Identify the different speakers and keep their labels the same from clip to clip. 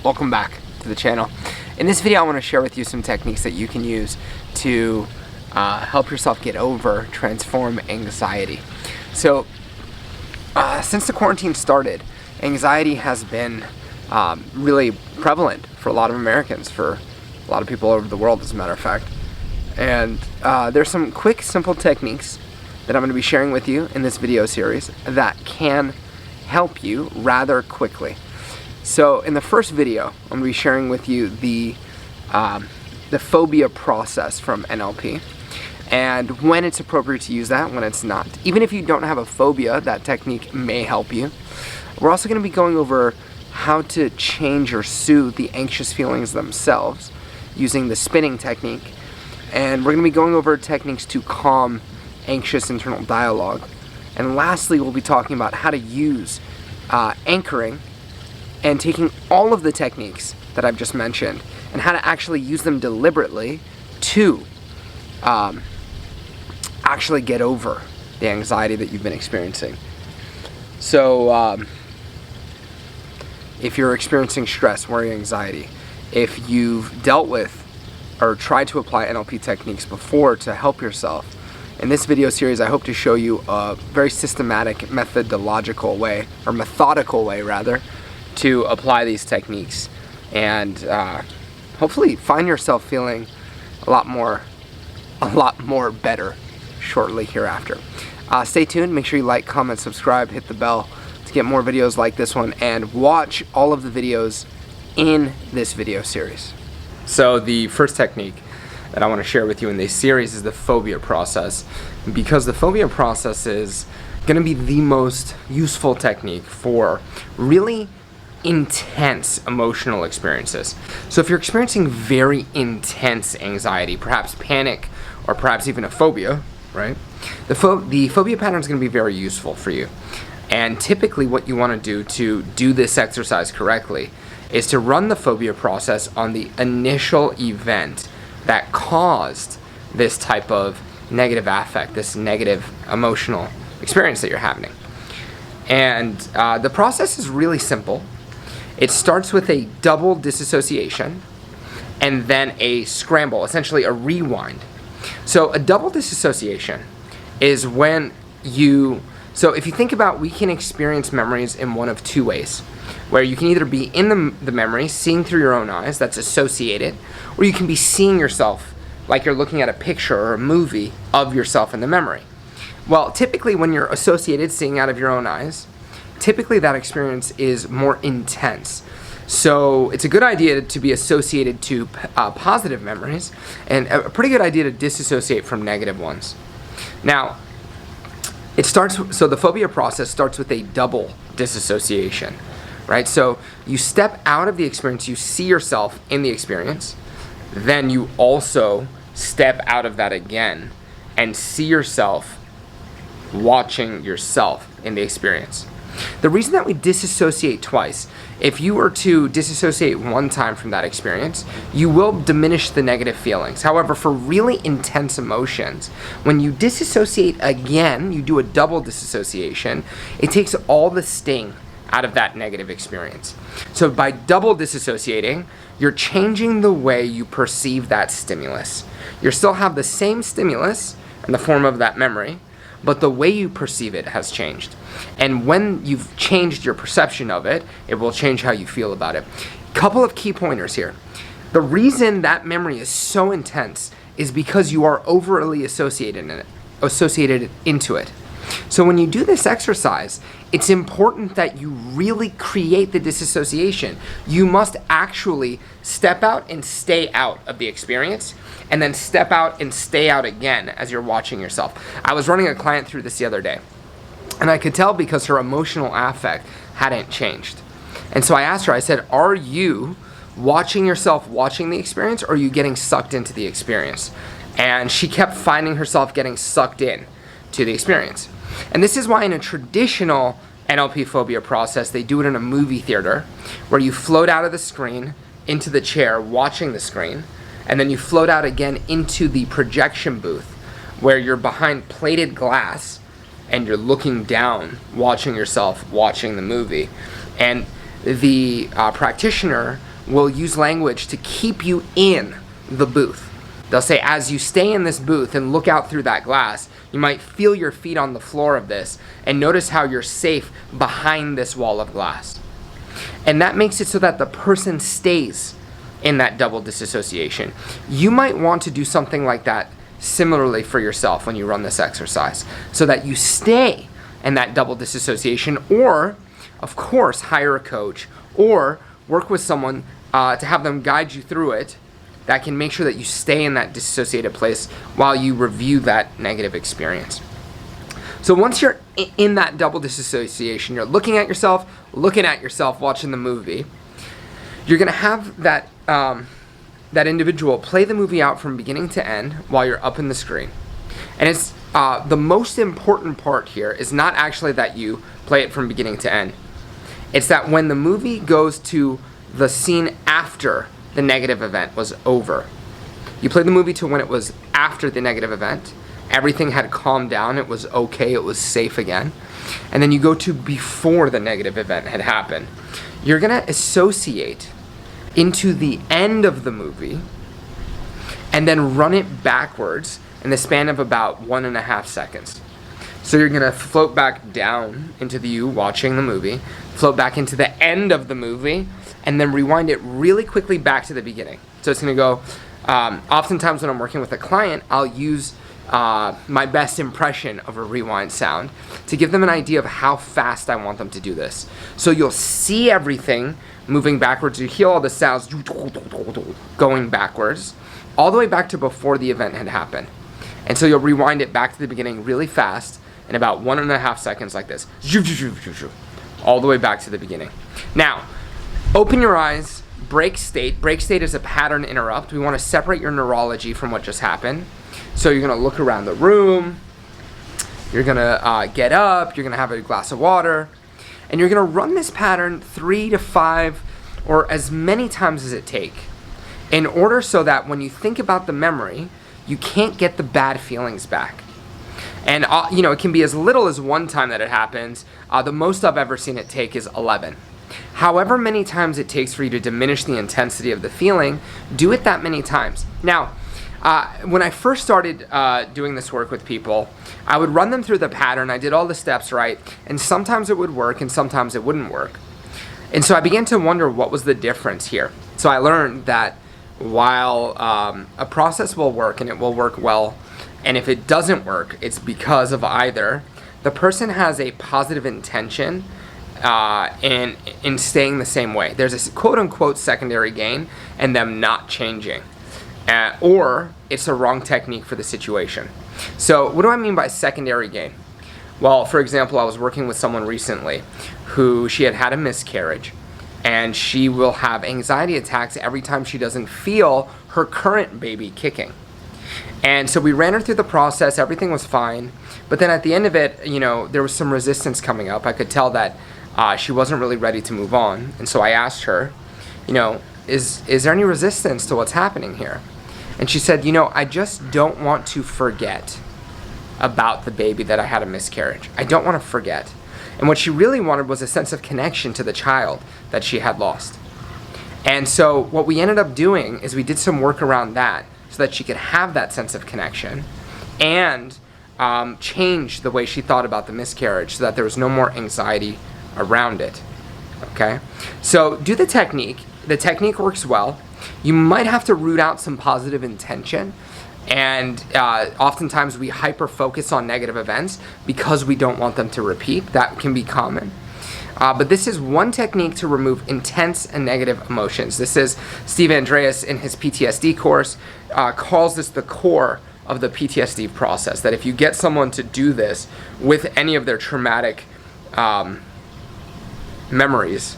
Speaker 1: Welcome back to the channel. In this video I want to share with you some techniques that you can use to help yourself get over, transform anxiety. So since the quarantine started, anxiety has been really prevalent for a lot of Americans, for a lot of people all over the world as a matter of fact. And there's some quick, simple techniques that I'm going to be sharing with you in this video series that can help you rather quickly. So in the first video, I'm going to be sharing with you the phobia process from NLP and when it's appropriate to use that, when it's not. Even if you don't have a phobia, that technique may help you. We're also going to be going over how to change or soothe the anxious feelings themselves using the spinning technique. And we're going to be going over techniques to calm anxious internal dialogue. And lastly, we'll be talking about how to use anchoring and taking all of the techniques that I've just mentioned and how to actually use them deliberately to actually get over the anxiety that you've been experiencing. So if you're experiencing stress, worry, anxiety, if you've dealt with or tried to apply NLP techniques before to help yourself, in this video series I hope to show you a very systematic, methodical way rather, to apply these techniques and hopefully find yourself feeling a lot more better shortly hereafter. Stay tuned, make sure you like, comment, subscribe, hit the bell to get more videos like this one, and watch all of the videos in this video series. So the first technique that I want to share with you in this series is the phobia process, because the phobia process is going to be the most useful technique for really intense emotional experiences. So if you're experiencing very intense anxiety, perhaps panic, or perhaps even a phobia, right? The phobia pattern is going to be very useful for you. And typically what you want to do this exercise correctly is to run the phobia process on the initial event that caused this type of negative affect, this negative emotional experience that you're having. And the process is really simple. It starts with a double disassociation and then a scramble, essentially a rewind. So a double disassociation is when so if you think about, we can experience memories in one of two ways, where you can either be in the memory, seeing through your own eyes, that's associated, or you can be seeing yourself like you're looking at a picture or a movie of yourself in the memory. Well, typically when you're associated, seeing out of your own eyes, typically that experience is more intense. So it's a good idea to be associated to positive memories, and a pretty good idea to disassociate from negative ones. Now, so the phobia process starts with a double disassociation, right? So you step out of the experience, you see yourself in the experience, then you also step out of that again and see yourself watching yourself in the experience. The reason that we disassociate twice, if you were to disassociate one time from that experience, you will diminish the negative feelings. However, for really intense emotions, when you disassociate again, you do a double disassociation, it takes all the sting out of that negative experience. So by double disassociating, you're changing the way you perceive that stimulus. You still have the same stimulus in the form of that memory, but the way you perceive it has changed. And when you've changed your perception of it, it will change how you feel about it. Couple of key pointers here. The reason that memory is so intense is because you are overly associated into it. So when you do this exercise, it's important that you really create the disassociation. You must actually step out and stay out of the experience, and then step out and stay out again as you're watching yourself. I was running a client through this the other day, and I could tell because her emotional affect hadn't changed. And so I asked her, I said, are you watching yourself watching the experience, or are you getting sucked into the experience? And she kept finding herself getting sucked in to the experience. And this is why in a traditional NLP phobia process, they do it in a movie theater, where you float out of the screen into the chair watching the screen, and then you float out again into the projection booth, where you're behind plated glass and you're looking down, watching yourself watching the movie. And the practitioner will use language to keep you in the booth. They'll say, as you stay in this booth and look out through that glass, you might feel your feet on the floor of this and notice how you're safe behind this wall of glass. And that makes it so that the person stays in that double disassociation. You might want to do something like that similarly for yourself when you run this exercise, so that you stay in that double disassociation, or, of course, hire a coach or work with someone to have them guide you through it that can make sure that you stay in that dissociated place while you review that negative experience. So once you're in that double disassociation, you're looking at yourself watching the movie, you're going to have that individual play the movie out from beginning to end while you're up in the screen. And it's the most important part here is not actually that you play it from beginning to end. It's that when the movie goes to the scene after the negative event was over, you play the movie to when it was after the negative event, everything had calmed down, it was okay, it was safe again, and then you go to before the negative event had happened. You're going to associate into the end of the movie and then run it backwards in the span of about 1.5 seconds. So you're going to float back down into you watching the movie, float back into the end of the movie, and then rewind it really quickly back to the beginning. So it's going to go, oftentimes when I'm working with a client, I'll use my best impression of a rewind sound to give them an idea of how fast I want them to do this. So you'll see everything moving backwards. You hear all the sounds going backwards, all the way back to before the event had happened. And so you'll rewind it back to the beginning really fast in about 1.5 seconds like this. All the way back to the beginning. Now, open your eyes, break state. Break state is a pattern interrupt. We want to separate your neurology from what just happened. So you're going to look around the room, you're going to get up, you're going to have a glass of water, and you're going to run this pattern 3 to 5 or as many times as it takes, in order so that when you think about the memory, you can't get the bad feelings back. And it can be as little as 1 time that it happens. The most I've ever seen it take is 11. However many times it takes for you to diminish the intensity of the feeling, do it that many times. Now, when I first started doing this work with people, I would run them through the pattern. I did all the steps right, and sometimes it would work and sometimes it wouldn't work. And so I began to wonder what was the difference here. So I learned that while a process will work and it will work well, and if it doesn't work, it's because of either the person has a positive intention in staying the same way. There's a quote-unquote secondary gain and them not changing. Or it's a wrong technique for the situation. So what do I mean by secondary gain? Well, for example, I was working with someone recently who she had a miscarriage, and she will have anxiety attacks every time she doesn't feel her current baby kicking. And so we ran her through the process, everything was fine, but then at the end of it, there was some resistance coming up. I could tell that she wasn't really ready to move on, and so I asked her, is there any resistance to what's happening here? And she said, I just don't want to forget about the baby that I had a miscarriage. I don't want to forget. And what she really wanted was a sense of connection to the child that she had lost. And so what we ended up doing is we did some work around that so that she could have that sense of connection and change the way she thought about the miscarriage so that there was no more anxiety around it. Okay? So do the technique. The technique works well. You might have to root out some positive intention, and oftentimes we hyper-focus on negative events because we don't want them to repeat. That can be common. But this is one technique to remove intense and negative emotions. This is Steve Andreas in his PTSD course calls this the core of the PTSD process, that if you get someone to do this with any of their traumatic memories,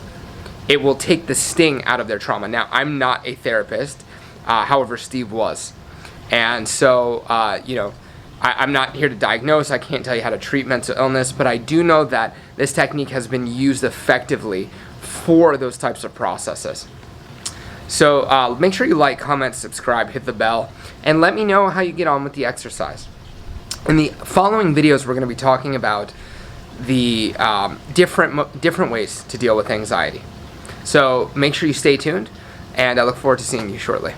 Speaker 1: it will take the sting out of their trauma. Now, I'm not a therapist, however, Steve was. And so, I'm not here to diagnose. I can't tell you how to treat mental illness, but I do know that this technique has been used effectively for those types of processes. So make sure you like, comment, subscribe, hit the bell, and let me know how you get on with the exercise. In the following videos, we're going to be talking about the different ways to deal with anxiety. So make sure you stay tuned. and I look forward to seeing you shortly.